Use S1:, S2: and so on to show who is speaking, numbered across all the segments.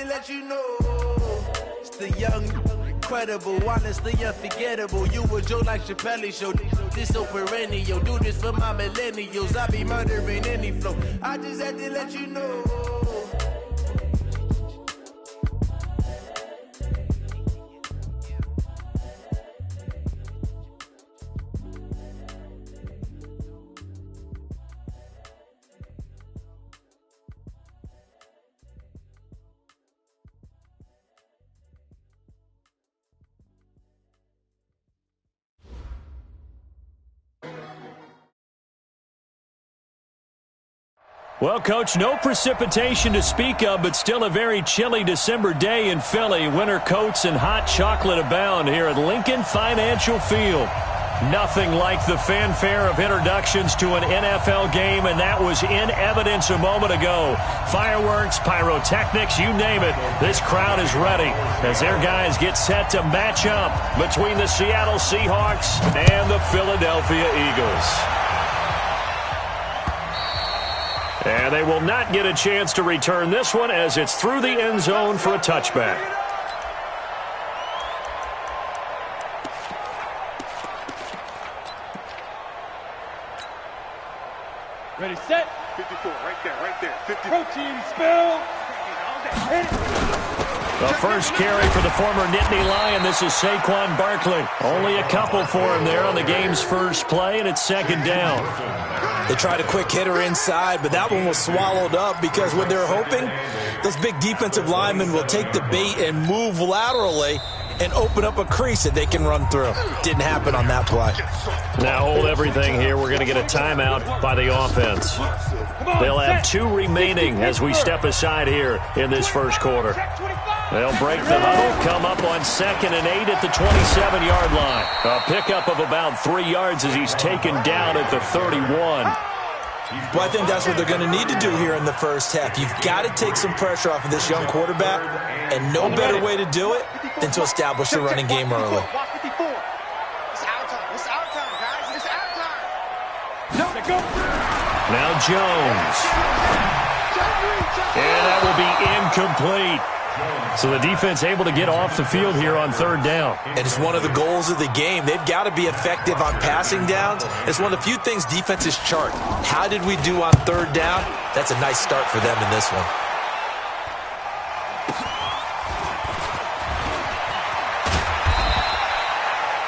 S1: to let you know. It's the young, incredible, honestly unforgettable. You a Joe like Chappelle show. This so perennial. Do this for my millennials. I be murdering any flow. I just had to let you know.
S2: Well, Coach, no precipitation to speak of, but still a very chilly December day in Philly. Winter coats and hot chocolate abound here at Lincoln Financial Field. Nothing like the fanfare of introductions to an NFL game, and that was in evidence a moment ago. Fireworks, pyrotechnics, you name it. This crowd is ready as their guys get set to match up between the Seattle Seahawks and the Philadelphia Eagles. And they will not get a chance to return this one as it's through the end zone for a touchback.
S3: Ready, set. 54, right there. 50. Protein spill.
S2: The first carry for the former Nittany Lion. This is Saquon Barkley. Only a couple for him there on the game's first play, and it's second down.
S4: They tried a quick hitter inside, but that one was swallowed up because what they're hoping, those big defensive linemen will take the bait and move laterally and open up a crease that they can run through. Didn't happen on that play.
S2: Now hold everything here. We're going to get a timeout by the offense. They'll have 2 remaining as we step aside here in this first quarter. They'll break the huddle, come up on 2nd and 8 at the 27-yard line. A pickup of about 3 yards as he's taken down at the 31.
S4: Well, I think that's what they're going to need to do here in the first half. You've got to take some pressure off of this young quarterback, and no better way to do it than to establish the running game early.
S2: Now Jones. And that will be incomplete. So the defense able to get off the field here on 3rd down.
S4: And it's one of the goals of the game. They've got to be effective on passing downs. It's one of the few things defenses chart. How did we do on 3rd down? That's a nice start for them in this one.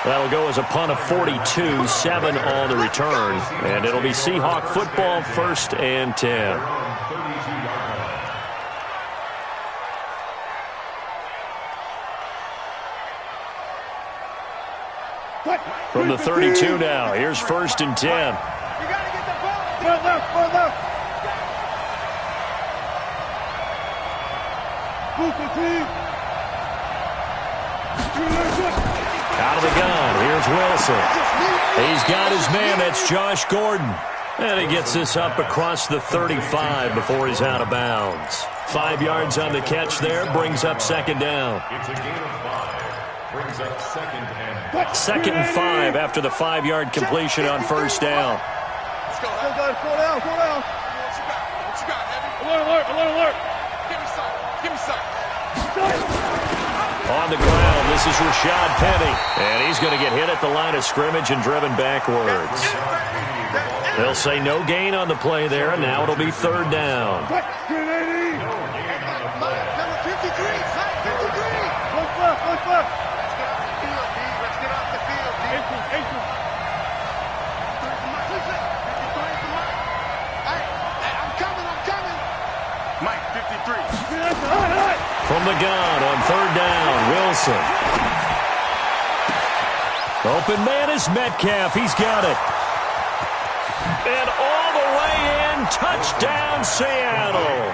S2: That'll go as a punt of 42, 7 on the return. And it'll be Seahawk football, 1st and 10. From the 32 now, here's 1st and 10.
S3: You got to get the ball. Left.
S2: Out of the gun, here's Wilson. He's got his man, that's Josh Gordon. And he gets this up across the 35 before he's out of bounds. 5 yards on the catch there, brings up 2nd down.
S5: It's a gain of 5. Brings up 2nd and
S2: 2nd and 5 after the 5-yard completion on 1st down.
S3: Let's go. Four down. What you got, Heavy? Alert. Give me some.
S2: On the ground, this is Rashad Penny. And he's going to get hit at the line of scrimmage and driven backwards. They'll say no gain on the play there, and now it'll be 3rd down.
S3: Number 53. Look left. Let's get off the field, D. Ankle. I'm coming. Mike, 53.
S2: From the gun on 3rd down, Wilson. Open man is Metcalf. He's got it. And all the way in, touchdown Seattle.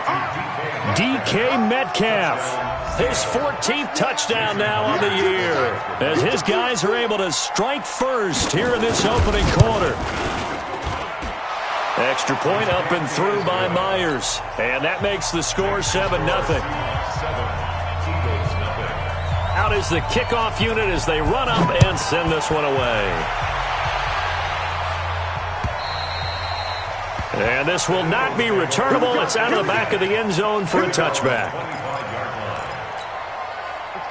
S2: DK Metcalf, his 14th touchdown now on the year, as his guys are able to strike first here in this opening quarter. Extra point up and through by Myers, and that makes the score 7-0. Out is the kickoff unit as they run up and send this one away. And this will not be returnable. It's out of the back of the end zone for a touchback.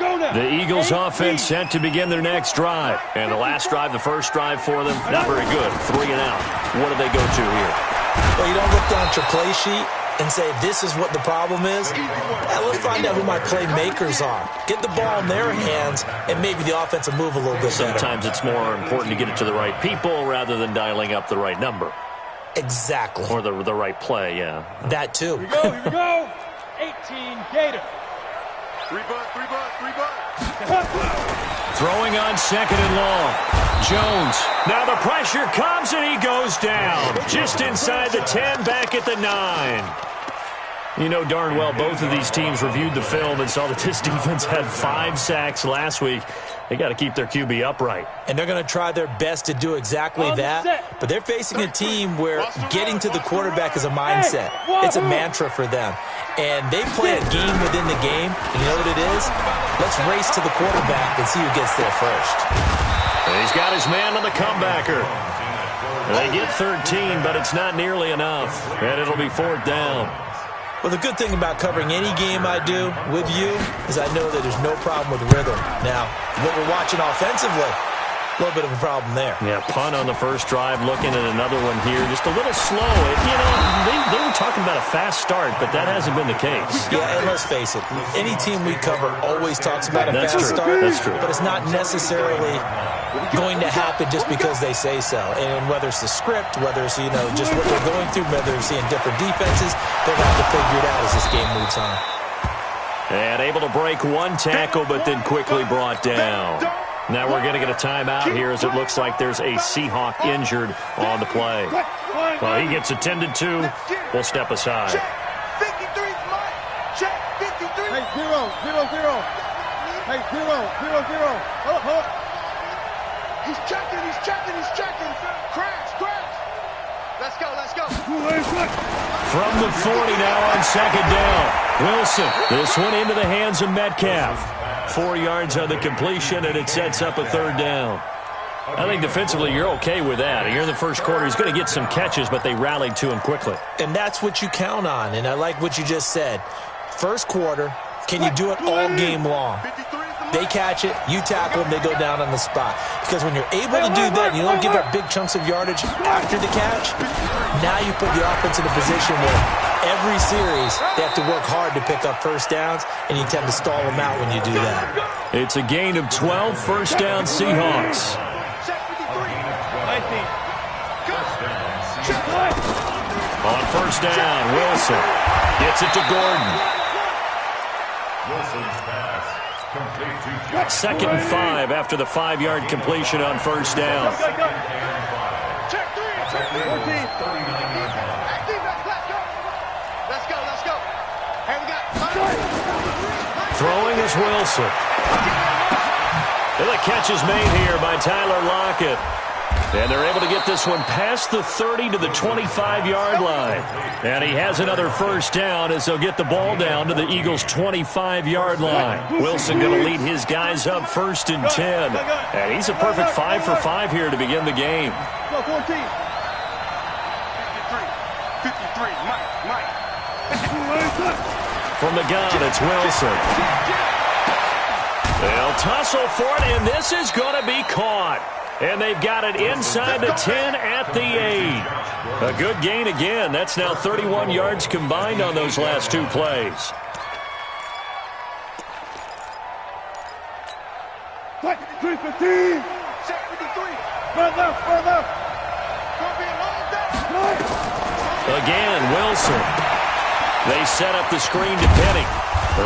S2: The Eagles offense set to begin their next drive. And the last drive, the first drive for them, not very good. 3 and out. What do they go to here?
S4: Well, you don't look down at your play sheet and say, this is what the problem is. Let's find out who my playmakers are. Get the ball in their hands, and maybe the offense will move a little bit better.
S2: Sometimes it's more important to get it to the right people rather than dialing up the right number.
S4: Exactly.
S2: Or the right play, yeah.
S4: That too.
S3: Here we go. 18 Gator. 3 butt.
S2: Throwing on 2nd and long. Jones. Now the pressure comes and he goes down. Just inside the 10, back at the 9. You know darn well both of these teams reviewed the film and saw that this defense had 5 sacks last week. They got to keep their QB upright.
S4: And they're going to try their best to do exactly that. But they're facing a team where getting to the quarterback is a mindset. It's a mantra for them. And they play a game within the game. And you know what it is? Let's race to the quarterback and see who gets there first.
S2: And he's got his man on the comebacker. They get 13, but it's not nearly enough. And it'll be 4th down.
S4: Well, the good thing about covering any game I do with you is I know that there's no problem with rhythm. Now, what we're watching offensively, a little bit of a problem there.
S2: Yeah, punt on the first drive, looking at another one here. Just a little slow. You know, they were talking about a fast start, but that hasn't been the case.
S4: Yeah, and let's face it, any team we cover always talks about a fast start.
S2: That's true.
S4: But it's not necessarily going to happen just because they say so. And whether it's the script, whether it's, you know, just what they're going through, whether they're seeing different defenses, they'll have to figure it out as this game moves on.
S2: And able to break one tackle, but then quickly brought down. Now we're going to get a timeout here as it looks like there's a Seahawk injured on the play. Well, he gets attended to. We'll step aside.
S3: 53's mine. Check 53. Hey, 0. Hey, 0. Hold up. He's checking. Crash. Let's go.
S2: From the 40 now on 2nd down. Wilson, this one into the hands of Metcalf. 4 yards on the completion, and it sets up a 3rd down. I think defensively you're okay with that. Here in the first quarter, he's going to get some catches, but they rallied to him quickly.
S4: And that's what you count on, and I like what you just said. First quarter, can you do it all game long? They catch it, you tackle them, they go down on the spot. Because when you're able to do that, you don't give up big chunks of yardage after the catch, now you put your offense in a position where every series they have to work hard to pick up first downs, and you tend to stall them out when you do that.
S2: It's a gain of 12, first down Seahawks. On first down, Wilson gets it to Gordon.
S5: Wilson's pass.
S2: 2nd and 5 after the 5-yard completion on first down.
S3: Check 3. 14. Let's go. Hey, we got
S2: Throwing is Wilson. And the catch is made here by Tyler Lockett. And they're able to get this one past the 30 to the 25-yard line. And he has another first down as they'll get the ball down to the Eagles' 25-yard line. Wilson going to lead his guys up 1st and 10. And he's a perfect 5 for 5 here to begin the game.
S3: 53, Mike.
S2: From the gun, it's Wilson. They'll tussle for it, and this is going to be caught. And they've got it inside the 10 at the 8. A good gain again. That's now 31 yards combined on those last 2 plays. Again, Wilson. They set up the screen to Penny.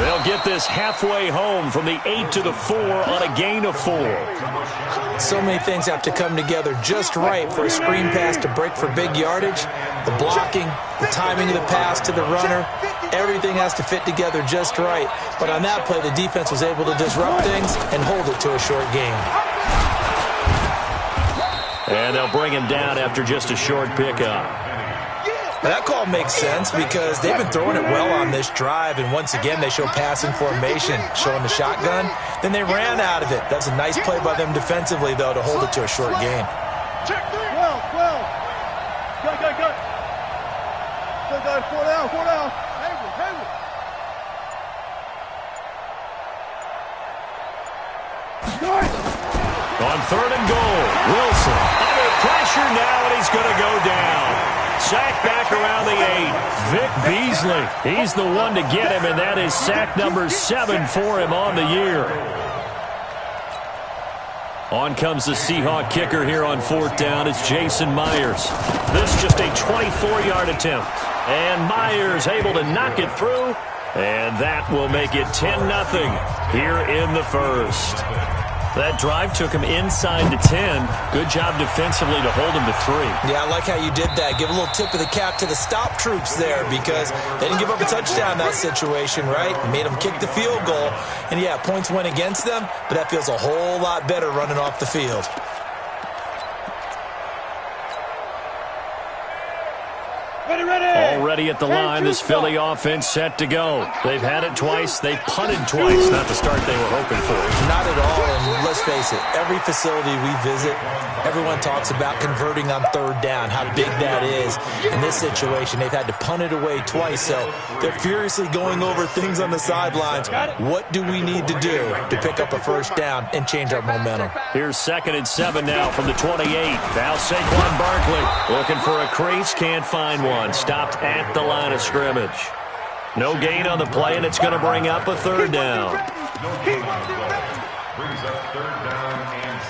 S2: They'll get this halfway home from the 8 to the 4 on a gain of 4.
S4: So many things have to come together just right for a screen pass to break for big yardage. The blocking, the timing of the pass to the runner, everything has to fit together just right. But on that play, the defense was able to disrupt things and hold it to a short game.
S2: And they'll bring him down after just a short pickup.
S4: That call makes sense because they've been throwing it well on this drive, and once again they show passing formation, showing the shotgun. Then they ran out of it. That's a nice play by them defensively, though, to hold it to a short game.
S3: Check 3. 12. Go. 4 down.
S2: On 3rd and goal, Wilson under pressure now, and he's going to go down. Sack back around the 8. Vic Beasley, he's the one to get him, and that is sack number 7 for him on the year. On comes the Seahawk kicker here on 4th down. It's Jason Myers. This just a 24-yard attempt. And Myers able to knock it through. And that will make it 10-0 here in the first. That drive took him inside to 10. Good job defensively to hold him to 3.
S4: Yeah, I like how you did that. Give a little tip of the cap to the stop troops there because they didn't give up a touchdown in that situation, right? Made them kick the field goal. And, yeah, points went against them, but that feels a whole lot better running off the field.
S2: Already at the line, this Philly offense set to go. They've had it twice. They've punted twice. Not the start they were hoping for.
S4: Not at all, and let's face it, every facility we visit, everyone talks about converting on 3rd down, how big that is. In this situation, they've had to punt it away twice, so they're furiously going over things on the sidelines. What do we need to do to pick up a 1st down and change our momentum?
S2: Here's 2nd and 7 now from the 28. Now Saquon Barkley looking for a crease, can't find one. Stopped at the line of scrimmage. No gain on the play, and it's going to bring up a 3rd down.
S5: Brings up 3rd down and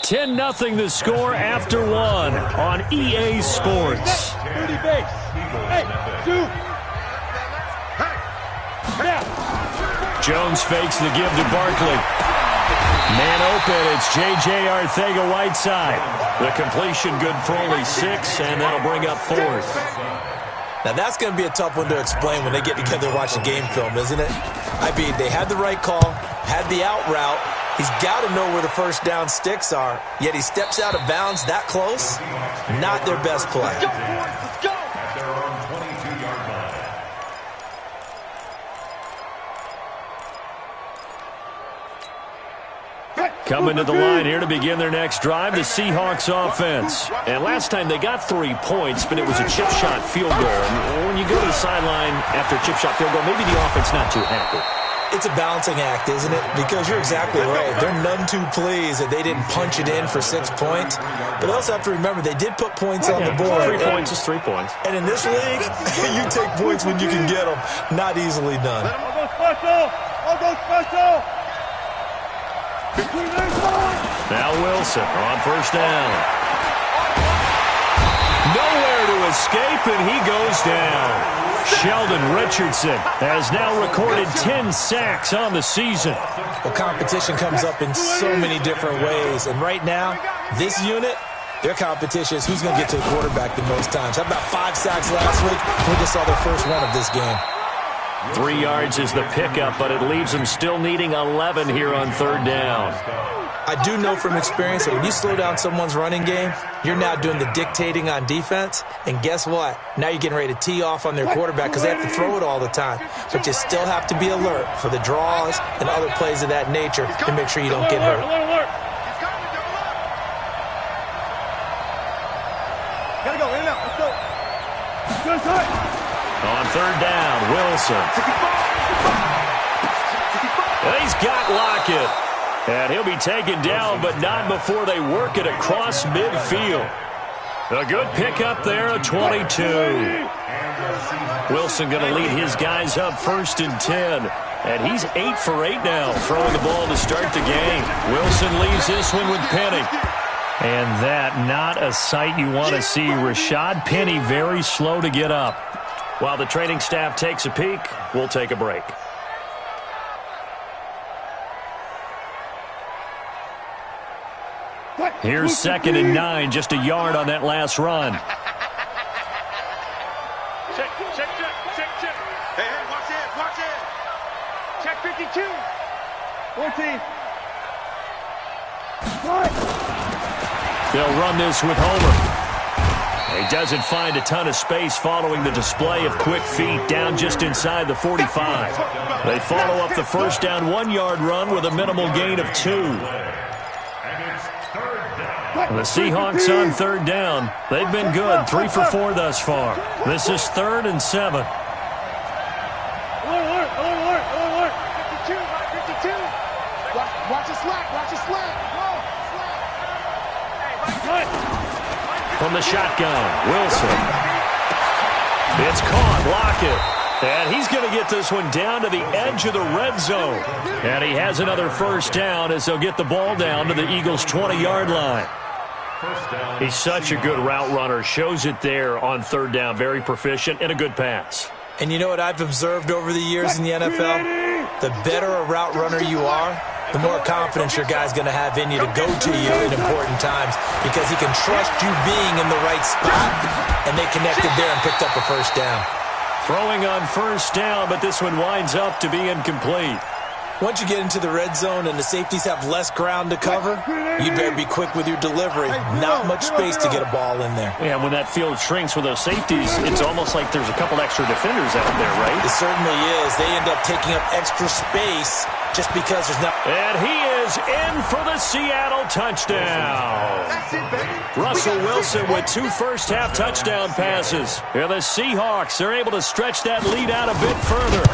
S5: 7.
S2: 10-0 the score after 1 on EA Sports.
S3: 30 base. Hey, 2.
S2: Jones fakes the give to Barkley. Man open, it's J.J. Arcega-Whiteside. The completion good for only 6, and that'll bring up 4th.
S4: Now, that's going to be a tough one to explain when they get together and watch the game film, isn't it? I mean, they had the right call, had the out route. He's got to know where the 1st down sticks are, yet he steps out of bounds that close. Not their best play.
S5: At their own 22-yard line.
S2: Coming to the line here to begin their next drive, the Seahawks offense. And last time they got 3 points, but it was a chip shot field goal. And when you go to the sideline after a chip shot field goal, maybe the offense not too happy.
S4: It's a balancing act, isn't it? Because you're exactly right. They're none too pleased that they didn't punch it in for 6 points. But they also have to remember they did put points on the board.
S2: 3 points is 3 points.
S4: And in this league, you take points when you can get them. Not easily done.
S3: I'll go special. I'll go special.
S2: Now Wilson on 1st down. Nowhere to escape, and he goes down. Sheldon Richardson has now recorded 10 sacks on the season.
S4: Well, competition comes up in so many different ways. And right now, this unit, their competition is who's going to get to the quarterback the most times. How about 5 sacks last week? We just saw their first one of this game.
S2: 3 yards is the pickup, but it leaves them still needing 11 here on 3rd down.
S4: I do know from experience that when you slow down someone's running game, you're now doing the dictating on defense. And guess what? Now you're getting ready to tee off on their quarterback because they have to throw it all the time. But you still have to be alert for the draws and other plays of that nature to make sure you don't get hurt.
S3: Gotta go, in and out. Let's go. Good side.
S2: On 3rd down, Wilson. And he's got Lockett. And he'll be taken down, but not before they work it across midfield. A good pickup there, a 22. Wilson going to lead his guys up 1st and 10. And he's 8 for 8 now, throwing the ball to start the game. Wilson leaves this one with Penny. And that, not a sight you want to see. Rashad Penny very slow to get up. While the training staff takes a peek, we'll take a break. Here's 2nd and 9, just a yard on that last run.
S3: Check. Hey, watch it. Check 52. 14.
S2: They'll run this with Homer. He doesn't find a ton of space following the display of quick feet down just inside the 45. They follow up the 1st down 1-yard run with a minimal gain of 2. The Seahawks on 3rd down. They've been good, 3 for 4 thus far. This is 3rd and 7.
S3: Alert, alert, alert. 52, 52. Watch it slack, watch it slack. Slack.
S2: From the shotgun, Wilson. It's caught, Lockett. And he's going to get this one down to the edge of the red zone. And he has another first down as they'll get the ball down to the Eagles' 20-yard line. He's such a good route runner. Shows it there on third down. Very proficient and a good pass.
S4: And you know what I've observed over the years in the NFL? The better a route runner you are, the more confidence your guy's going to have in you to go to you in important times because he can trust you being in the right spot, and they connected there and picked up a first down.
S2: Throwing on first down, but this one winds up to be incomplete.
S4: Once you get into the red zone and the safeties have less ground to cover, you better be quick with your delivery. Not much space to get a ball in there.
S2: Yeah, when that field shrinks with those safeties, it's almost like there's a couple extra defenders out there, right?
S4: It certainly is. They end up taking up extra space just because there's not...
S2: And he is in for the Seattle touchdown. Russell Wilson with 2 first-half touchdown passes. And the Seahawks are able to stretch that lead out a bit further.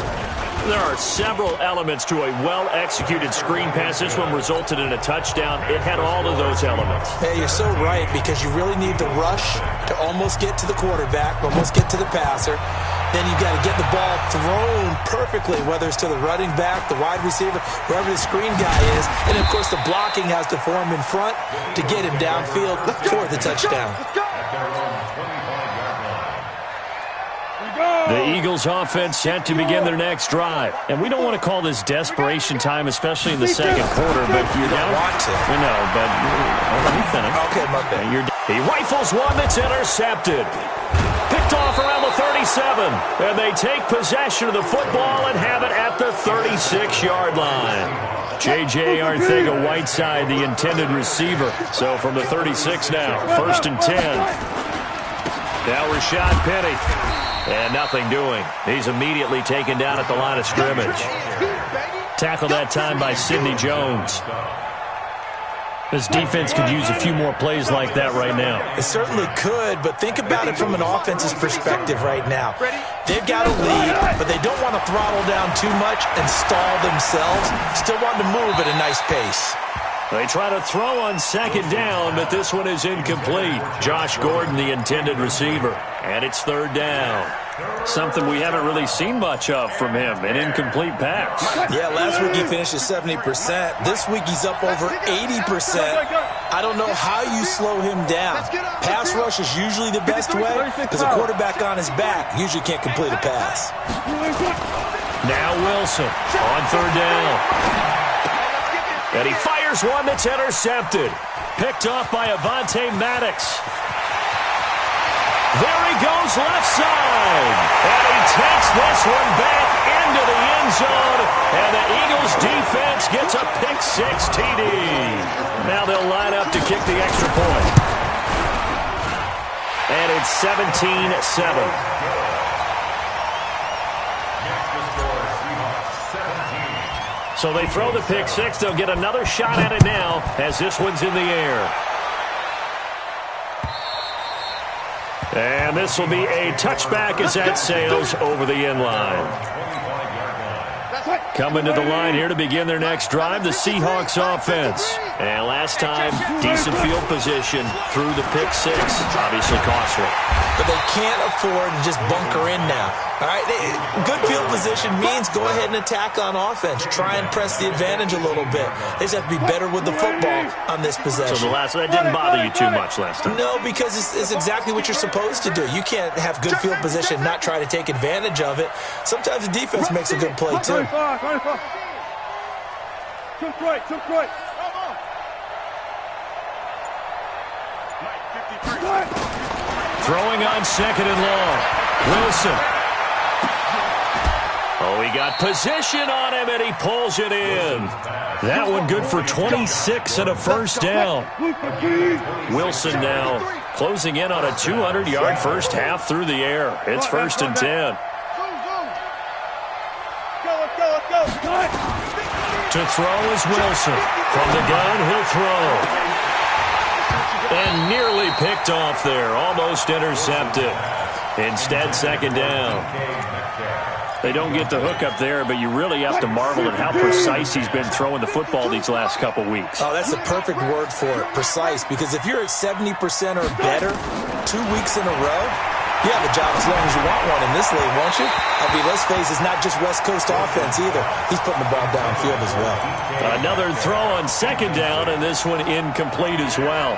S2: There are several elements to a well-executed screen pass. This one resulted in a touchdown. It had all of those elements.
S4: Yeah, you're so right because you really need to rush to almost get to the quarterback, almost get to the passer. Then you've got to get the ball thrown perfectly, whether it's to the running back, the wide receiver, wherever the screen guy is. And, of course, the blocking has to form in front to get him downfield for the touchdown.
S2: The Eagles offense set to begin their next drive. And we don't want to call this desperation time, especially in the second quarter, but you
S4: don't want to.
S2: We know, but let me finish.
S4: Okay, my bad.
S2: He rifles one that's intercepted. Picked off around the 37. And they take possession of the football and have it at the 36-yard line. J.J. Arcega-Whiteside, the intended receiver. So from the 36 now, 1st and 10. Now Rashad Penny. And nothing doing. He's immediately taken down at the line of scrimmage. Tackled that time by Sidney Jones. This defense could use a few more plays like that right now.
S4: It certainly could, but think about it from an offense's perspective right now. They've got a lead, but they don't want to throttle down too much and stall themselves. Still want to move at a nice pace.
S2: They try to throw on second down, but this one is incomplete. Josh Gordon, the intended receiver. And it's third down. Something we haven't really seen much of from him, an incomplete pass.
S4: Yeah, last week he finished at 70%. This week he's up over 80%. I don't know how you slow him down. Pass rush is usually the best way because a quarterback on his back usually can't complete a pass.
S2: Now Wilson on third down. And he fires one that's intercepted. Picked off by Avonte Maddox. There he goes left side. And he takes this one back into the end zone. And the Eagles defense gets a pick-6 TD. Now they'll line up to kick the extra point. And it's 17-7. So they throw the pick-6. They'll get another shot at it now as this one's in the air. And this will be a touchback as that sails over the end line. Coming to the line here to begin their next drive, the Seahawks offense. And last time, decent field position through the pick-6. Obviously costly.
S4: But they can't afford to just bunker in now. All right, good field position means go ahead and attack on offense. Try and press the advantage a little bit. They just have to be better with the football on this possession.
S2: So that didn't bother you too much last time?
S4: No, because it's exactly what you're supposed to do. You can't have good field position and not try to take advantage of it. Sometimes the defense makes a good play, too.
S2: Throwing on second and long. Wilson. Oh, he got position on him, and he pulls it in. That one good for 26 and a first down. Wilson now closing in on a 200-yard first half through the air. It's 1st and 10. To throw is Wilson. From the gun, he'll throw. And nearly picked off there. Almost intercepted. Instead, second down. They don't get the hook up there, but you really have to marvel at how precise he's been throwing the football these last couple weeks.
S4: Oh, that's the perfect word for it, precise, because if you're at 70% or better 2 weeks in a row, you have a job as long as you want one in this league, won't you? I mean, let's face it, it's not just West Coast offense either. He's putting the ball downfield as well.
S2: Another throw on second down, and this one incomplete as well.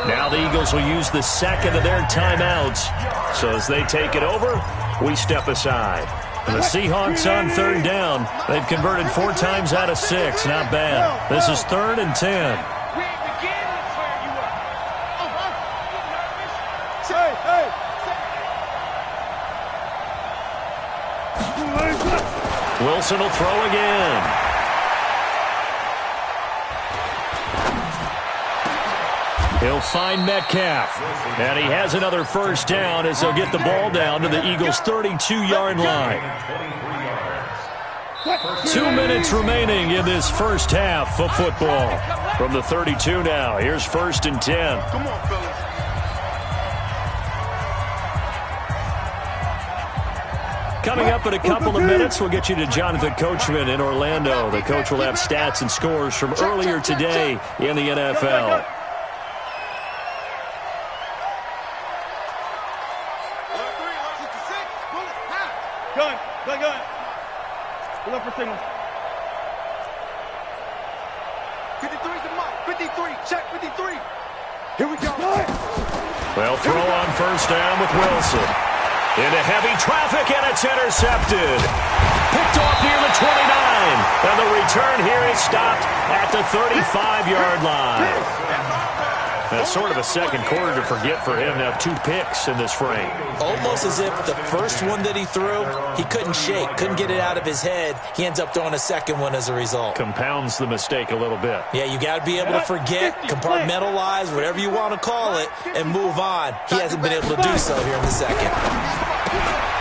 S2: Now the Eagles will use the second of their timeouts. So as they take it over, we step aside. The Seahawks on third down. They've converted 4 times out of 6. Not bad. This is 3rd and 10. Wilson will throw again. He'll find Metcalf. And he has another first down as they'll get the ball down to the Eagles' 32-yard line. 2 minutes remaining in this first half of football. From the 32 now, here's 1st and 10.
S3: Come on, fellas.
S2: Coming up in a couple of minutes, we'll get you to Jonathan Coachman in Orlando. The coach will have stats and scores from earlier today in the NFL.
S3: Gun. Pull up for signal. 53's the mark. 53. Check 53. Here we go.
S2: They'll throw on first down with Wilson. Into heavy traffic, and it's intercepted. Picked off near the 29. And the return here is stopped at the 35-yard line. That's sort of a second quarter to forget for him. Now 2 picks in this frame.
S4: Almost as if the first one that he threw, he couldn't shake, couldn't get it out of his head. He ends up throwing a second one as a result.
S2: Compounds the mistake a little bit.
S4: Yeah, you got to be able to forget, compartmentalize, whatever you want to call it, and move on. He hasn't been able to do so here in the second.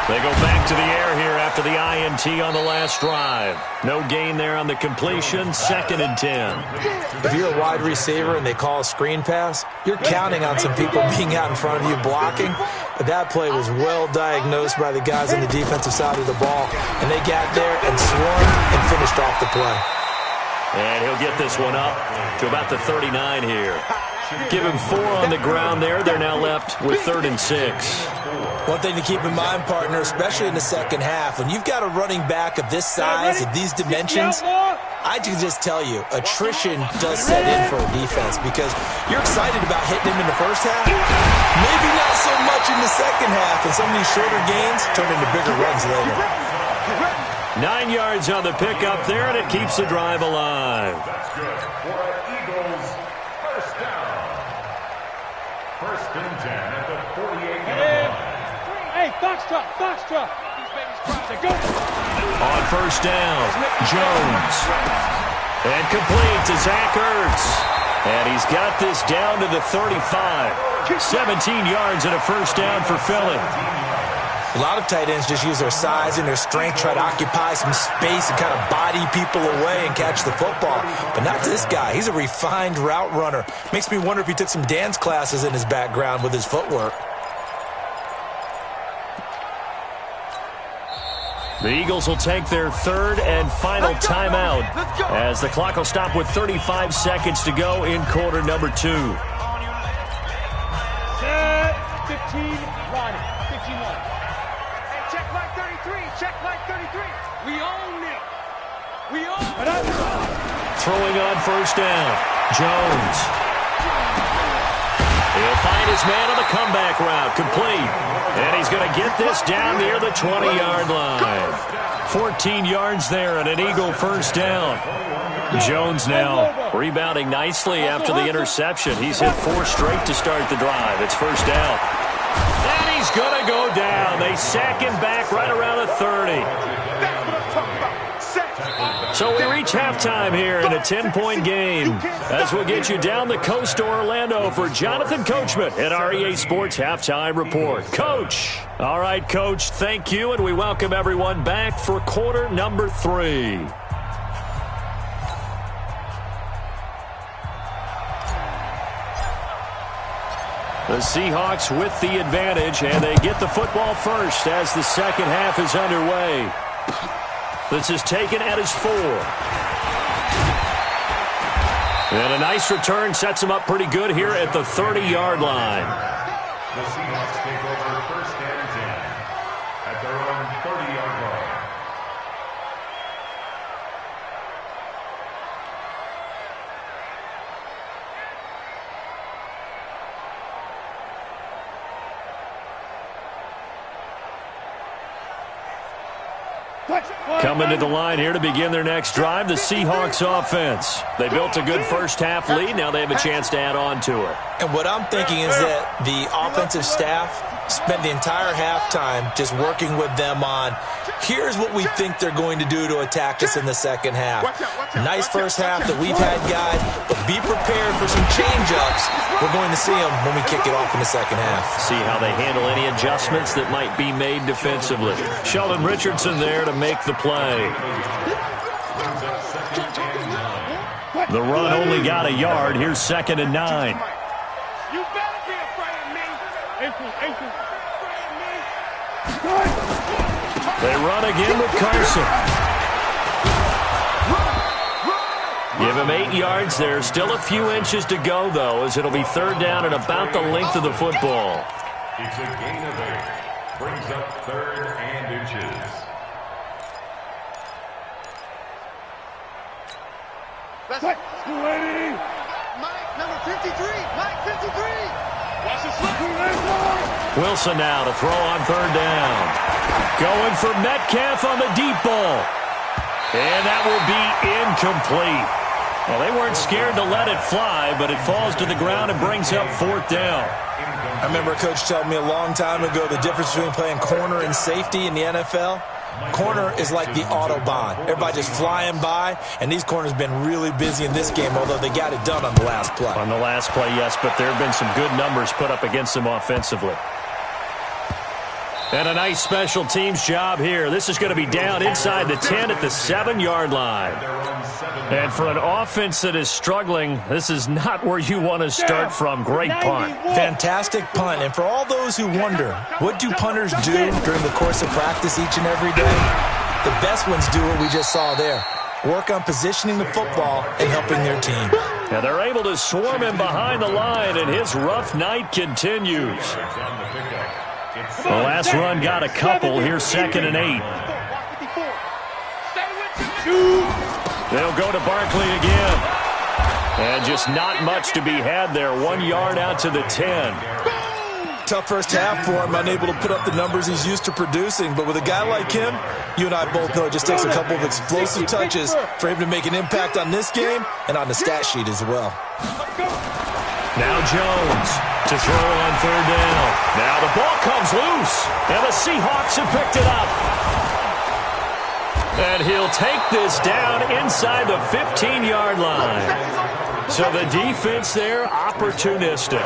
S2: They go back to the air here after the INT on the last drive. No gain there on the completion, 2nd and 10.
S4: If you're a wide receiver and they call a screen pass, you're counting on some people being out in front of you blocking. But that play was well diagnosed by the guys on the defensive side of the ball. And they got there and swung and finished off the play.
S2: And he'll get this one up to about the 39 here. Give him 4 on the ground there. They're now left with 3rd and 6.
S4: One thing to keep in mind, partner, especially in the second half, when you've got a running back of this size, of these dimensions, I can just tell you, attrition does set in for a defense because you're excited about hitting him in the first half. Maybe not so much in the second half, and some of these shorter gains turn into bigger runs later.
S2: 9 yards on the pickup there, and it keeps the drive alive.
S5: That's good for Eagles. First down. 1st and 10 at the 48-yard line.
S3: Hey, Foxtrot.
S2: On first down, Jones. And complete to Zach Ertz. And he's got this down to the 35. 17 yards and a first down for Philly.
S4: A lot of tight ends just use their size and their strength, try to occupy some space and kind of body people away and catch the football. But not this guy. He's a refined route runner. Makes me wonder if he took some dance classes in his background with his footwork.
S2: The Eagles will take their 3rd and final timeout as the clock will stop with 35 seconds to go in quarter number 2.
S3: Set. 15, Ronnie. 15-1. Hey, check line 33. Check line 33. We own it.
S2: Throwing on first down, Jones. He'll find his man on the comeback route, complete. And he's going to get this down near the 20-yard line. 14 yards there and an Eagle first down. Jones now rebounding nicely after the interception. He's hit 4 straight to start the drive. It's first down. And he's going to go down. They sack him back right around the 30. So we reach halftime here in a 10-point game as we'll get you down the coast to Orlando for Jonathan Coachman at our EA Sports Halftime Report. Coach. All right, Coach, thank you, and we welcome everyone back for quarter number 3. The The Seahawks with the advantage, and they get the football first as the second half is underway. This is taken at his 4. And a nice return sets him up pretty good here at the 30-yard line.
S5: The Seahawks take over first and 10 at their own 30-yard line.
S2: Coming to the line here to begin their next drive, the Seahawks offense. They built a good first half lead. Now they have a chance to add on to it.
S4: And what I'm thinking is that the offensive staff spent the entire halftime just working with them on, here's what we think they're going to do to attack us in the second half. Nice first half that we've had, guys, but be prepared for some change-ups. We're going to see them when we kick it off in the second half.
S2: See how they handle any adjustments that might be made defensively. Sheldon Richardson there to make the play. The run only got a yard. Here's 2nd and 9.
S3: You better be afraid of me.
S2: They run again with Carson. Give him 8 yards there. Still a few inches to go, though, as it'll be 3rd down and about the length of the football.
S5: It's a gain of 8. Brings up 3rd and inches.
S3: That's it. Mike, number 53. Mike, 53. Watch the slip.
S2: Wilson now to throw on 3rd down. Going for Metcalf on the deep ball. And that will be incomplete. Well, they weren't scared to let it fly, but it falls to the ground and brings up 4th down.
S4: I remember a coach telling me a long time ago the difference between playing corner and safety in the NFL. Corner is like the Autobahn. Everybody just flying by, and these corners have been really busy in this game, although they got it done on the last play.
S2: On the last play, yes, but there have been some good numbers put up against them offensively. And a nice special teams job here. This is going to be down inside the 10 at the 7-yard line. And for an offense that is struggling, this is not where you want to start from. Great punt.
S4: Fantastic punt. And for all those who wonder, what do punters do during the course of practice each and every day? The best ones do what we just saw there. Work on positioning the football and helping their team.
S2: Now they're able to swarm him behind the line, and his rough night continues. The last run got a couple. Here's 2nd and 8. They'll go to Barkley again. And just not much to be had there. 1 yard out to the 10.
S4: Tough first half for him, unable to put up the numbers he's used to producing. But with a guy like him, you and I both know it just takes a couple of explosive touches for him to make an impact on this game and on the stat sheet as well.
S2: Now Jones to throw on 3rd down. Now the ball comes loose, and the Seahawks have picked it up. And he'll take this down inside the 15-yard line. So the defense there, opportunistic.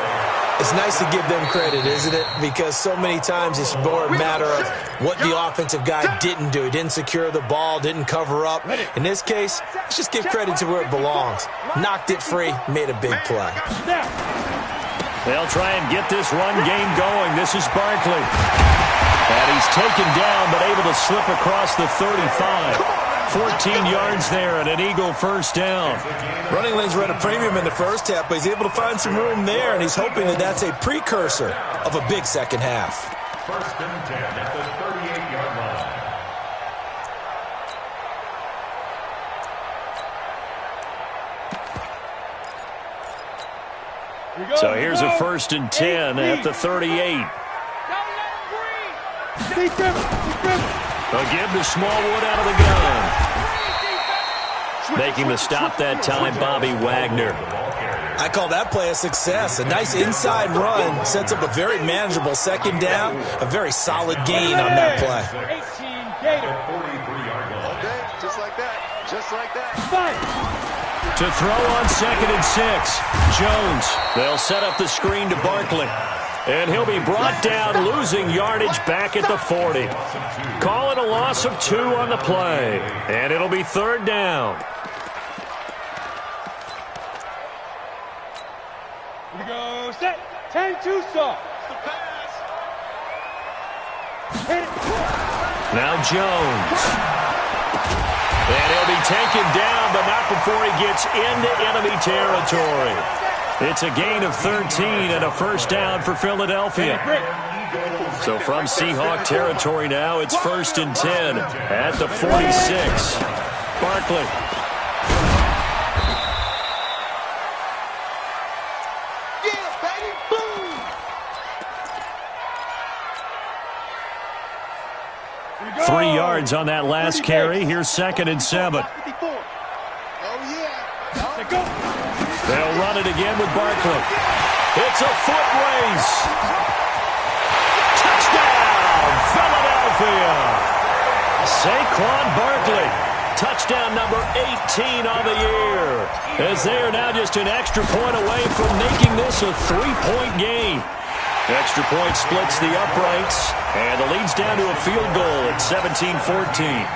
S4: It's nice to give them credit, isn't it? Because so many times it's more a matter of what the offensive guy didn't do. He didn't secure the ball, didn't cover up. In this case, let's just give credit to where it belongs. Knocked it free, made a big play.
S2: They'll try and get this run game going. This is Barkley. And he's taken down, but able to slip across the 35. 14 yards there and an Eagle first down.
S4: Running lanes were at a premium in the first half, but he's able to find some room there, and he's hoping that that's a precursor of a big second half.
S5: 1st and 10 at the 38-yard line.
S2: So here's a 1st and 10 at the 38. They'll give to Smallwood out of the gun. Making the stop that time, Bobby Wagner.
S4: I call that play a success. A nice inside run sets up a very manageable 2nd down. A very solid gain on that play.
S5: 43-yard line.
S3: Okay, just like that. Just like that.
S2: To throw on 2nd and 6. Jones. They'll set up the screen to Barkley. And he'll be brought down, losing yardage back at the 40. Call it a loss of 2 on the play. And it'll be 3rd down.
S3: Here we go, set. 10-2 soft.
S2: Now Jones. And he'll be taken down, but not before he gets into enemy territory. It's a gain of 13 and a first down for Philadelphia. So from Seahawk territory now, it's 1st and 10 at the 46. Barkley.
S3: Yeah, baby, boom!
S2: 3 yards on that last carry. Here's 2nd and 7. They'll run it again with Barkley. It's a foot race. Touchdown, Philadelphia. Saquon Barkley. Touchdown number 18 on the year. As they are now just an extra point away from making this a 3-point game. Extra point splits the uprights, and the lead's down to a field goal at 17-14.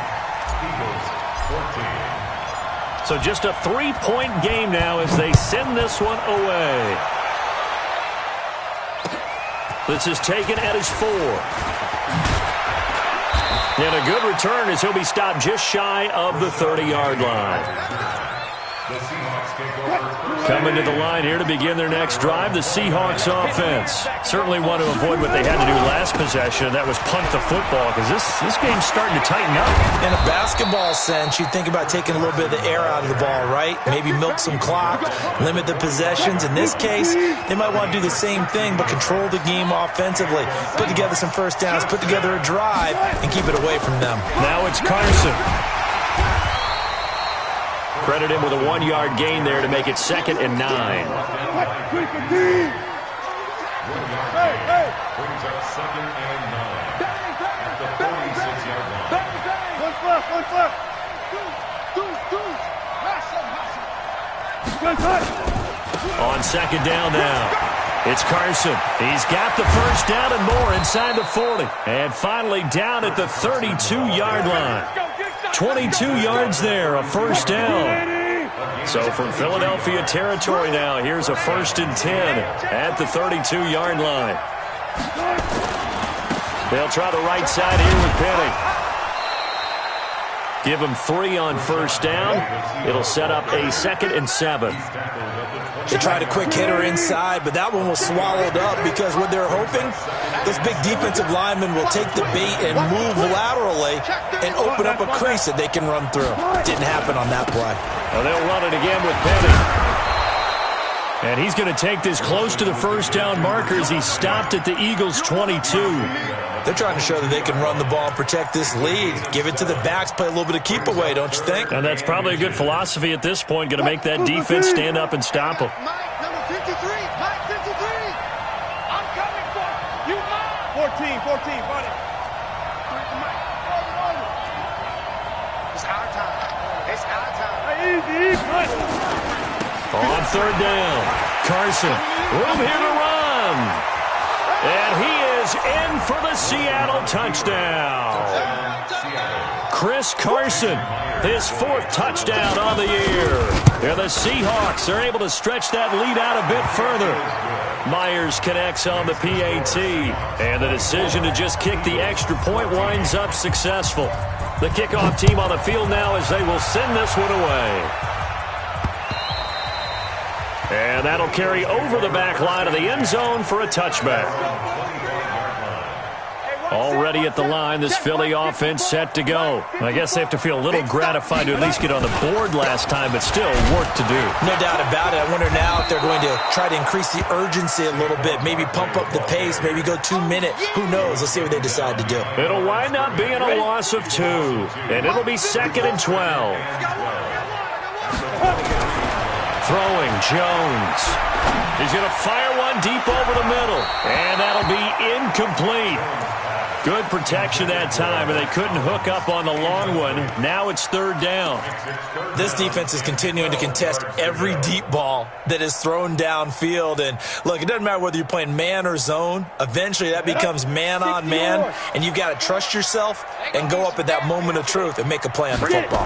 S2: So just a 3-point game now as they send this one away. This is taken at his 4. And a good return as he'll be stopped just shy of the 30-yard line. Coming to the line here to begin their next drive, the Seahawks offense. Certainly want to avoid what they had to do last possession, and that was punt the football, because this game's starting to tighten up.
S4: In a basketball sense, you think about taking a little bit of the air out of the ball, right? Maybe milk some clock, limit the possessions. In this case, they might want to do the same thing, but control the game offensively. Put together some first downs, put together a drive, and keep it away from them.
S2: Now it's Carson. Credit him with a 1-yard gain there to make it 2nd and 9.
S5: Brings up 2nd and 9 at the 46-yard line.
S2: On 2nd down now, it's Carson. He's got the first down and more inside the 40. And finally down at the 32-yard line. 22 yards there, a first down. So from Philadelphia territory now, here's a 1st and 10 at the 32-yard line. They'll try the right side here with Penny. Give him 3 on first down. It'll set up a 2nd and 7.
S4: They tried a quick hitter inside, but that one was swallowed up because what they're hoping, those big defensive linemen will take the bait and move laterally and open up a crease that they can run through. Didn't happen on that play.
S2: Well, they'll run it again with Penny. And he's going to take this close to the first down marker as he's stopped at the Eagles' 22.
S4: They're trying to show that they can run the ball and protect this lead. Give it to the backs, play a little bit of keep away, don't you think?
S2: And that's probably a good philosophy at this point, going to make that defense stand up and stop them.
S3: Mike, number 53. Mike, 53. I'm coming for you, Mike. 14, buddy. It's our time. It's our time. Easy,
S2: On 3rd down, Carson, room here to run. And he is in for the Seattle touchdown. Chris Carson, his 4th touchdown on the year. And the Seahawks are able to stretch that lead out a bit further. Myers connects on the PAT. And the decision to just kick the extra point winds up successful. The kickoff team on the field now as they will send this one away. And that'll carry over the back line of the end zone for a touchback. Already at the line, this Philly offense set to go. I guess they have to feel a little gratified to at least get on the board last time, but still work to do.
S4: No doubt about it. I wonder now if they're going to try to increase the urgency a little bit, maybe pump up the pace, maybe go 2 minutes. Who knows? Let's see what they decide to do.
S2: It'll wind up being a loss of 2, and it'll be 2nd and 12. Throwing, Jones. He's going to fire one deep over the middle, and that'll be incomplete. Good protection that time, and they couldn't hook up on the long one. Now it's 3rd down.
S4: This defense is continuing to contest every deep ball that is thrown downfield. And, look, it doesn't matter whether you're playing man or zone. Eventually that becomes man on man, and you've got to trust yourself and go up at that moment of truth and make a play on the football.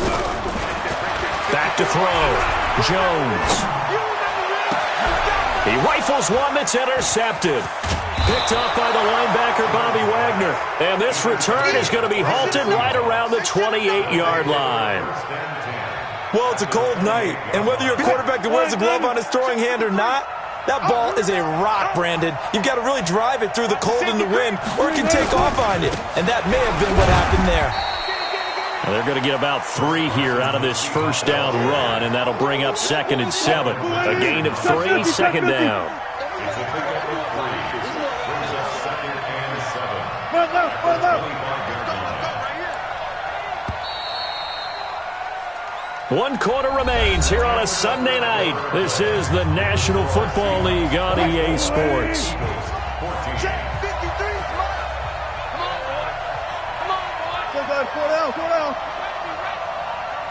S2: Back to throw. Jones. He rifles one that's intercepted. Picked up by the linebacker, Bobby Wagner. And this return is going to be halted right around the 28-yard line.
S4: Well, it's a cold night, and whether you're a quarterback that wears a glove on his throwing hand or not, that ball is a rock, Brandon. You've got to really drive it through the cold and the wind, or it can take off on you. And that may have been what happened there.
S2: Well, they're going to get about 3 here out of this first down run, and that'll bring up 2nd and 7. A gain of 3, 2nd down.
S5: It's a pickup of 3. This brings us 2nd and 7.
S2: 1 quarter remains here on a Sunday night. This is the National Football League on EA Sports.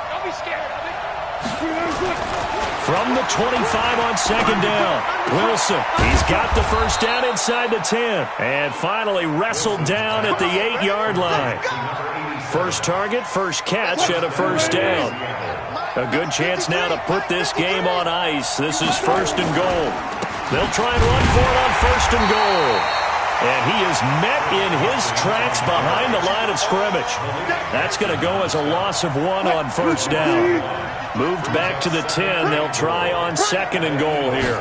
S3: Don't be scared of it.
S2: From the 25 on 2nd down, Wilson. He's got the first down inside the 10. And finally wrestled down at the 8-yard line. First target, first catch, and a first down. A good chance now to put this game on ice. This is 1st and goal. They'll try and run for it on 1st and goal. And he is met in his tracks behind the line of scrimmage. That's going to go as a loss of 1 on 1st down. Moved back to the 10. They'll try on 2nd and goal here.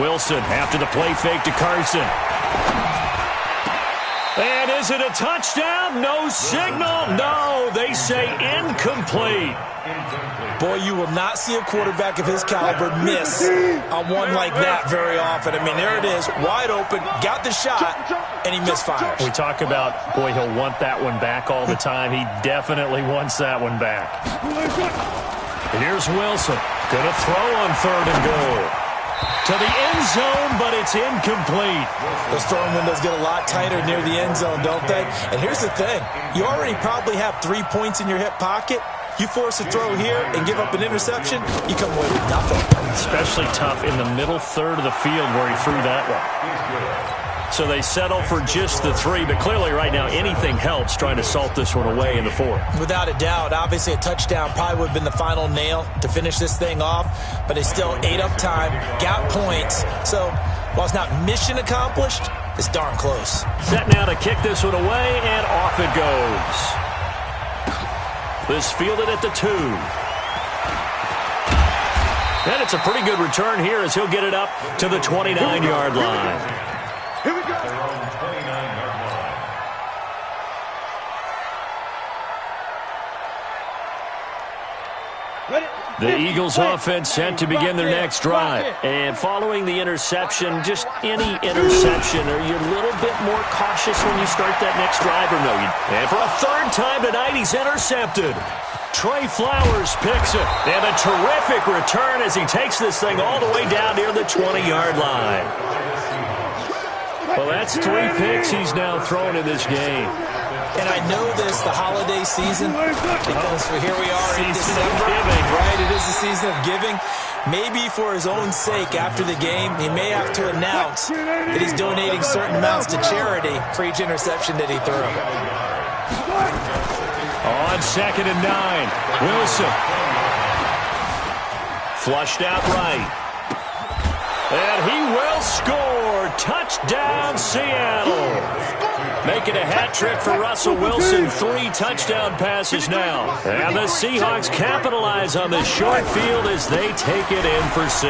S2: Wilson after the play fake to Carson. And is it a touchdown? No signal. No, they say incomplete.
S4: Boy, you will not see a quarterback of his caliber miss on one like that very often. I mean, there it is, wide open, got the shot, and he misfires.
S2: We talk about, boy, he'll want that one back all the time. He definitely wants that one back. Here's Wilson. Going to throw on 3rd and goal. To the end zone, but it's incomplete.
S4: Those throwing windows get a lot tighter near the end zone, don't they? And here's the thing. You already probably have 3 points in your hip pocket. You force a throw here and give up an interception, you come away with nothing.
S2: Especially tough in the middle third of the field where he threw that one. So they settle for just the 3, but clearly right now anything helps trying to salt this one away in the 4th.
S4: Without a doubt. Obviously a touchdown probably would have been the final nail to finish this thing off, but they still ate up time, got points. So while it's not mission accomplished, it's darn close.
S2: Set now to kick this one away, and off it goes. This fielded at the 2. And it's a pretty good return here as he'll get it up to the 29-yard line.
S3: Here we go.
S2: The Eagles offense set to begin their next drive. And following the interception, just any interception, are you a little bit more cautious when you start that next drive or no? And for a 3rd time tonight, he's intercepted. Trey Flowers picks it. And a terrific return as he takes this thing all the way down near the 20-yard line. Well, that's 3 picks he's now thrown in this game.
S4: And I know this, the holiday season, because here we are in December, right? It is the season of giving. Maybe for his own sake, after the game, he may have to announce that he's donating certain amounts to charity for each interception that he threw.
S2: On 2nd and 9, Wilson. Flushed out right. And he will score. Touchdown, Seattle. Making a hat trick for Russell Wilson. 3 touchdown passes now. And the Seahawks capitalize on the short field as they take it in for 6.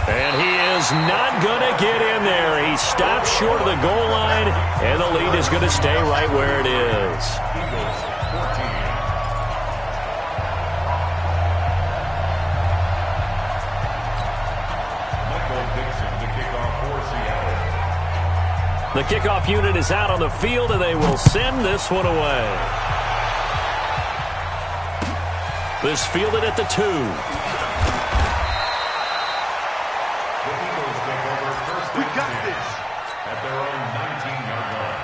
S2: And he is not going to get in there. He stops short of the goal line, and the lead is going to stay right where it is. The kickoff unit is out on the field, and they will send this one away. This fielded at the 2.
S3: We got this.
S5: At their own 19-yard line.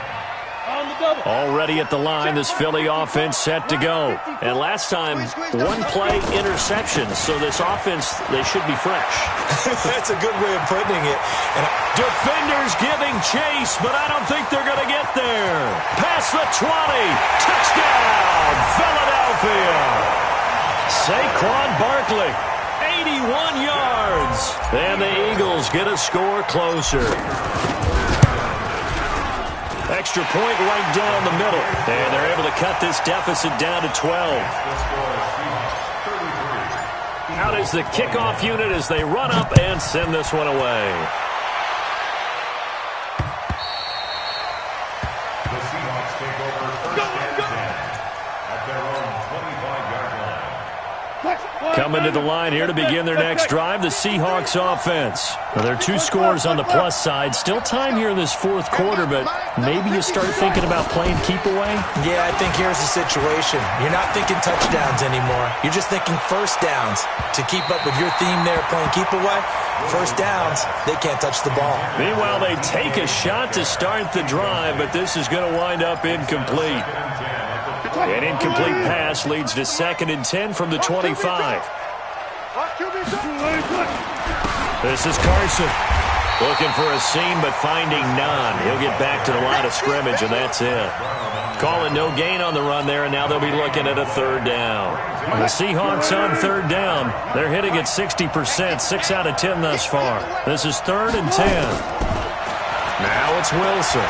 S3: On the double.
S2: Already at the line, this Philly offense set to go. And last time, 1-play interception, so this offense, they should be fresh.
S4: That's a good way of putting it. And
S2: defenders giving chase, but I don't think they're going to get there. Past the 20. Touchdown, Philadelphia. Saquon Barkley. 81 yards. And the Eagles get a score closer. Extra point right down the middle. And they're able to cut this deficit down to 12. Out is the kickoff unit as they run up and send this one away.
S5: The Seahawks take over first and 10 at their own 25-yard line.
S2: Coming to the line here to begin their next drive, the Seahawks offense. Now, there are 2 scores on the plus side. Still time here in this fourth quarter, but maybe you start thinking about playing keep away?
S4: Yeah, I think here's the situation. You're not thinking touchdowns anymore. You're just thinking first downs. To keep up with your theme there, playing keep away, first downs, they can't touch the ball.
S2: Meanwhile, they take a shot to start the drive, but this is going to wind up incomplete. An incomplete pass leads to 2nd and 10 from the 25. This is Carson. Looking for a seam, but finding none. He'll get back to the line of scrimmage, and that's it. Calling no gain on the run there, and now they'll be looking at a 3rd down. The Seahawks on 3rd down. They're hitting at 60%, 6 out of 10 thus far. This is 3rd and 10. Now it's Wilson.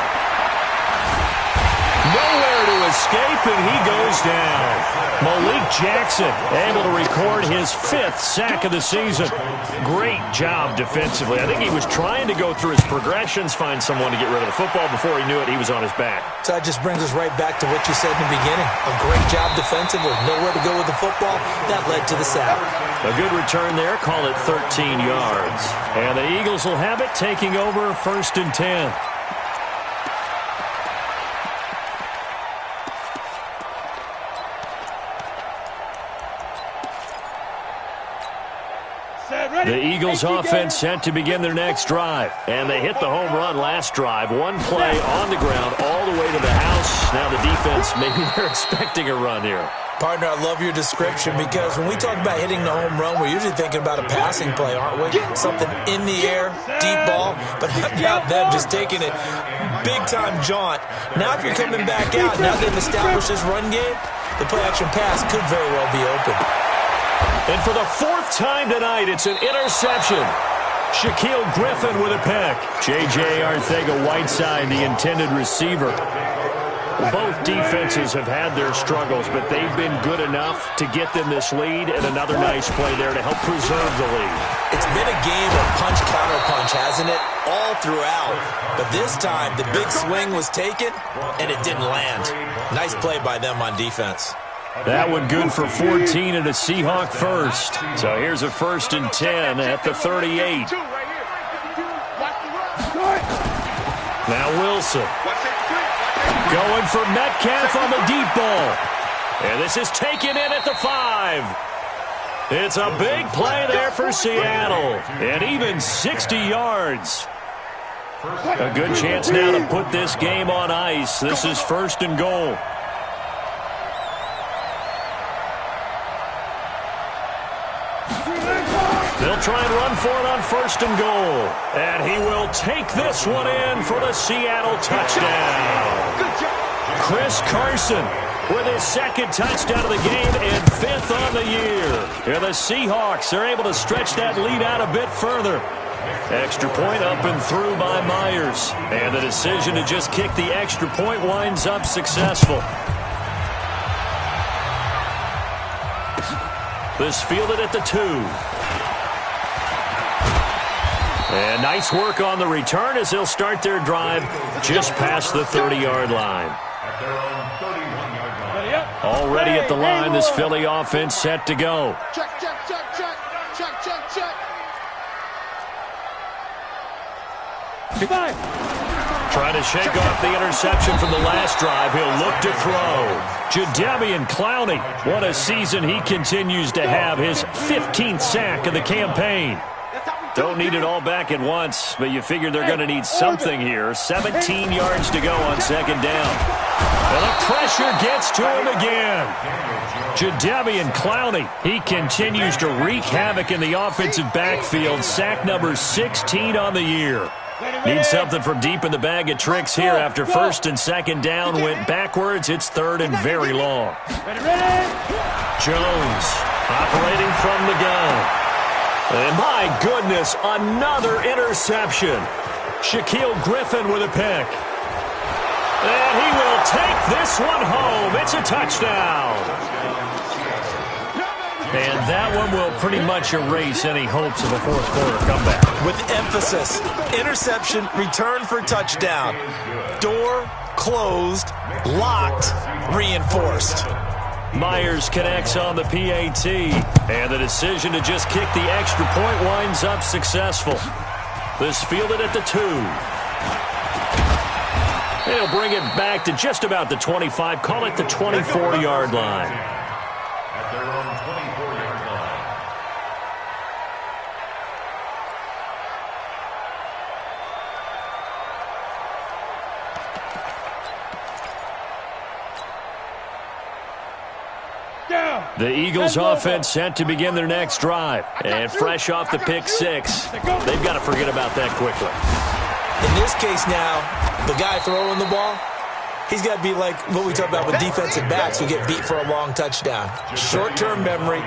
S2: Nowhere to escape, and he goes down. Malik Jackson able to record his 5th sack of the season. Great job defensively. I think he was trying to go through his progressions, find someone to get rid of the football. Before he knew it, he was on his back.
S4: So that just brings us right back to what you said in the beginning. A great job defensively. Nowhere to go with the football. That led to the sack.
S2: A good return there. Call it 13 yards. And the Eagles will have it, taking over 1st and 10. The Eagles offense set to begin their next drive. And they hit the home run last drive. 1 play on the ground all the way to the house. Now the defense, maybe they're expecting a run here.
S4: Partner, I love your description because when we talk about hitting the home run, we're usually thinking about a passing play, aren't we? Something in the air, deep ball, but how about them just taking it big-time jaunt. Now if you're coming back out, now they've established this run game, the play-action pass could very well be open.
S2: And for the 4th time tonight, it's an interception. Shaquille Griffin with a pick. J.J. Arcega-Whiteside, the intended receiver. Both defenses have had their struggles, but they've been good enough to get them this lead, and another nice play there to help preserve the lead.
S4: It's been a game of punch-counter-punch, hasn't it? All throughout. But this time, the big swing was taken, and it didn't land. Nice play by them on defense.
S2: That one good for 14 and a Seahawk first. So here's a 1st and 10 at the 38. Now Wilson. Going for Metcalf on the deep ball. And this is taken in at the 5. It's a big play there for Seattle. And even 60 yards. A good chance now to put this game on ice. This is 1st and goal. They'll try and run for it on 1st and goal. And he will take this one in for the Seattle touchdown. Chris Carson with his 2nd touchdown of the game and 5th on the year. Here the Seahawks are able to stretch that lead out a bit further. Extra point up and through by Myers. And the decision to just kick the extra point winds up successful. This fielded at the 2. And nice work on the return as they'll start their drive just past the 30-yard line. Already at the line, this Philly offense set to go.
S3: Check.
S2: Trying to shake off the interception from the last drive. He'll look to throw. Jadeveon Clowney, what a season he continues to have. His 15th sack of the campaign. Don't need it all back at once, but you figure they're going to need something here. 17 yards to go on 2nd down. And the pressure gets to him again. Jadeveon Clowney, he continues to wreak havoc in the offensive backfield. Sack number 16 on the year. Need something from deep in the bag of tricks here after 1st and 2nd down went backwards. It's 3rd and very long. Jones operating from the gun. And my goodness, another interception. Shaquille Griffin with a pick. And he will take this one home. It's a touchdown. And that one will pretty much erase any hopes of a fourth quarter comeback.
S4: With emphasis, interception, return for touchdown. Door closed, locked, reinforced.
S2: Myers connects on the PAT, and the decision to just kick the extra point winds up successful. This fielded at the 2. He'll bring it back to just about the 25, call it the 24-yard line.
S5: At their own 24-yard line.
S2: The Eagles offense set to begin their next drive. And fresh off the pick 6, they've got to forget about that quickly.
S4: In this case now, the guy throwing the ball, he's got to be like what we talk about with defensive backs who get beat for a long touchdown. Short-term memory,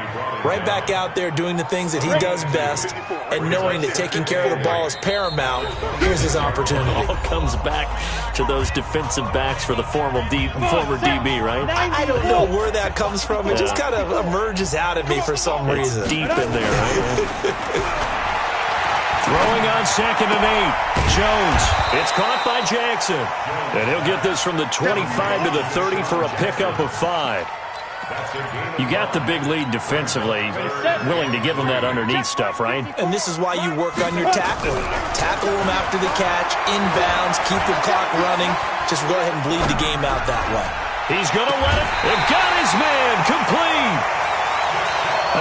S4: right back out there doing the things that he does best, and knowing that taking care of the ball is paramount. Here's his opportunity.
S2: All comes back to those defensive backs for the former DB, right?
S4: I don't know where that comes from. It just kind of emerges out of me for some reason.
S2: It's deep in there, right? Throwing on 2nd and 8. Jones. It's caught by Jackson. And he'll get this from the 25 to the 30 for a pickup of 5. You got the big lead defensively, willing to give them that underneath stuff, right?
S4: And this is why you work on your tackling. Tackle them after the catch, inbounds, keep the clock running. Just go ahead and bleed the game out that way.
S2: He's going to let it. They've got his man complete.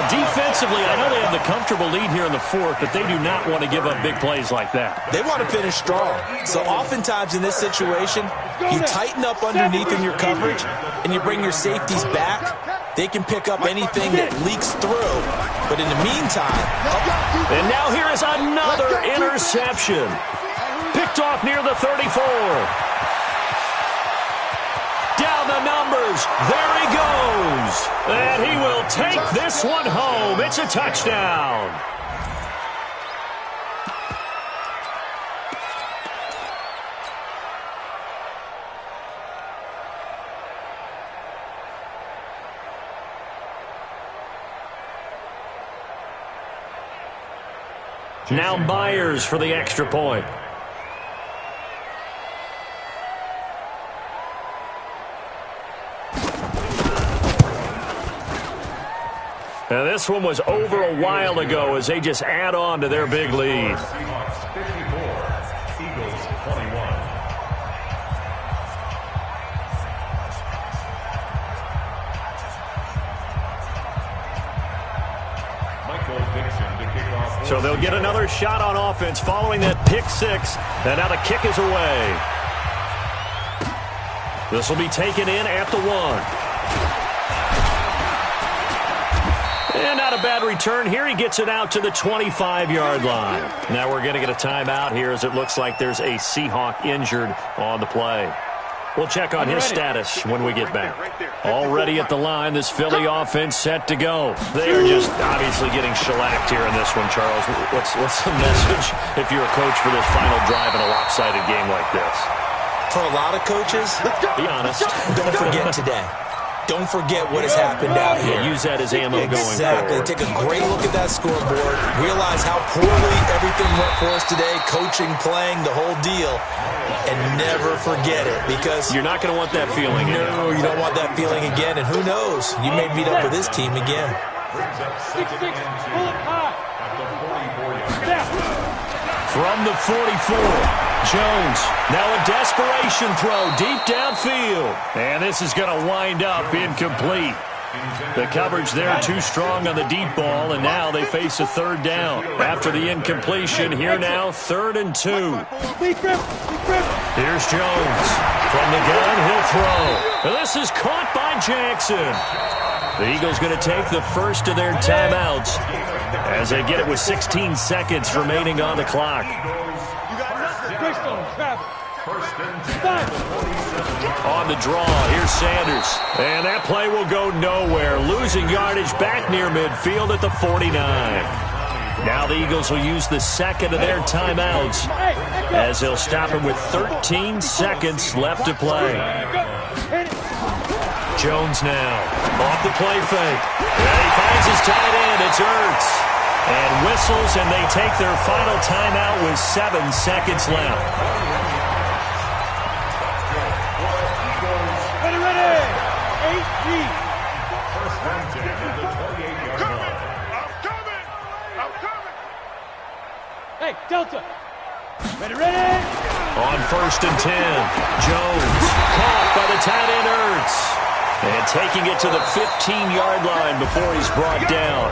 S2: Defensively, I know they have the comfortable lead here in the 4th, but they do not want to give up big plays like that.
S4: They want to finish strong. So oftentimes in this situation, you tighten up underneath in your coverage, and you bring your safeties back. They can pick up anything that leaks through. But in the meantime...
S2: And now here is another interception. Picked off near the 34. Down the numbers. There he goes. And he will take this one home. It's a touchdown. Now Myers for the extra point. Now this one was over a while ago as they just add on to their big lead.
S5: Seahawks 54, Eagles 21. Michael Dixon to kick off.
S2: So they'll get another shot on offense following that pick 6. And now the kick is away. This will be taken in at the 1. And not a bad return here. He gets it out to the 25-yard line. Now we're going to get a timeout here as it looks like there's a Seahawk injured on the play. We'll check on his status when we get back. Already at the line, this Philly offense set to go. They are just obviously getting shellacked here in this one, Charles. What's the message if you're a coach for this final drive in a lopsided game like this?
S4: For a lot of coaches,
S2: be honest.
S4: Don't forget today. Don't forget what has happened out here.
S2: Use that as ammo going forward.
S4: Exactly. Take a great look at that scoreboard. Realize how poorly everything went for us today. Coaching, playing, the whole deal. And never forget it, because
S2: you're not going to want that feeling again.
S4: No, you don't want that feeling again. And who knows? You may meet up with this team again.
S2: From the 44. Jones, now a desperation throw deep downfield. And this is going to wind up incomplete. The coverage there too strong on the deep ball, and now they face a 3rd down. After the incompletion, here now 3rd and 2. Here's Jones. From the gun, he'll throw. And this is caught by Jackson. The Eagles going to take the first of their timeouts as they get it with 16 seconds remaining on the clock. On the draw, here's Sanders. And that play will go nowhere. Losing yardage back near midfield at the 49. Now the Eagles will use the second of their timeouts as they'll stop him with 13 seconds left to play. Jones now off the play fake. And he finds his tight end. It's Ertz. And whistles, and they take their final timeout with 7 seconds left.
S3: Ready. 8-3.
S5: First and 10 at the 28-yard line.
S3: I'm coming. Hey, Delta. Ready.
S2: On 1st and 10, Jones caught by the tight end Ertz. And taking it to the 15-yard line before he's brought down.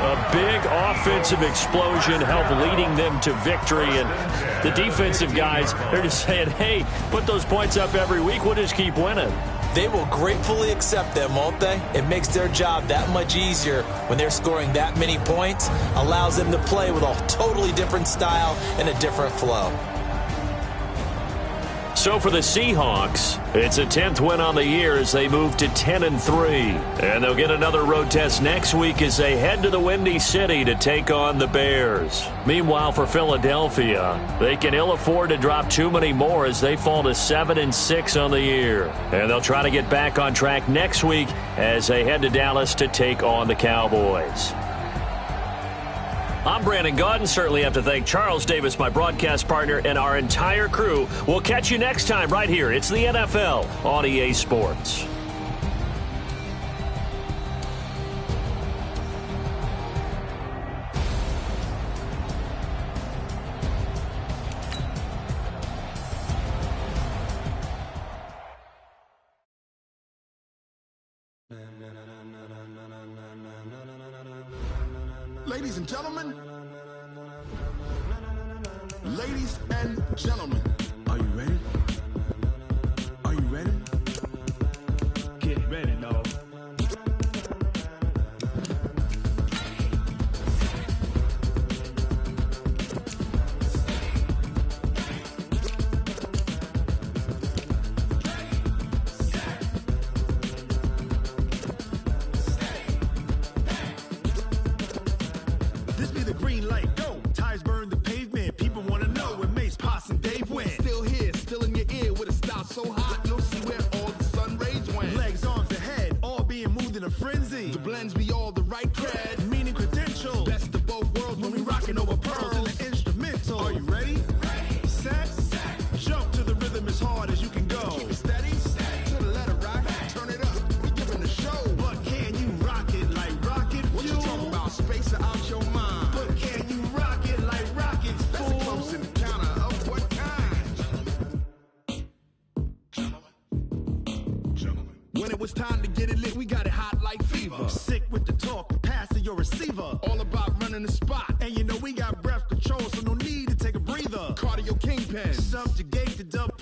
S2: A big offensive explosion helped leading them to victory. And the defensive guys, they're just saying, hey, put those points up every week. We'll just keep winning.
S4: They will gratefully accept them, won't they? It makes their job that much easier when they're scoring that many points. Allows them to play with a totally different style and a different flow.
S2: So for the Seahawks, it's a 10th win on the year as they move to 10-3. And they'll get another road test next week as they head to the Windy City to take on the Bears. Meanwhile, for Philadelphia, they can ill afford to drop too many more as they fall to 7-6 on the year. And they'll try to get back on track next week as they head to Dallas to take on the Cowboys. I'm Brandon Gaudin. Certainly have to thank Charles Davis, my broadcast partner, and our entire crew. We'll catch you next time right here. It's the NFL on EA Sports.
S6: Ladies and gentlemen, are you ready? Are you ready?
S3: Get ready, dog.
S6: This be the green light, go. Tires burn the pavement. People want to know when Mace, Poss, and Dave went. Still here, still in your ear with a style so hot, you'll see where all the sun rays went. Legs, arms, ahead, all being moved in a frenzy. The blends be all the right cred, meaning credentials. Best of both worlds when we rocking over pearls in the instrumental. Are you ready? Set, jump to the rhythm as hard as you can go. Keep it steady, to the letter rock, turn it up, we giving the show. But can you rock it like rocket fuel? What you talking about, space out your mind? But can you rock it like rockets, fool? That's a close encounter of what kind? Gentlemen. When it was time to get it lit, we got it hot like fever. Sick with the talk, pass to your receiver. All about running the spot. And you know we got breath control, so no need to take a breather. Cardio kingpin, subjugate the dub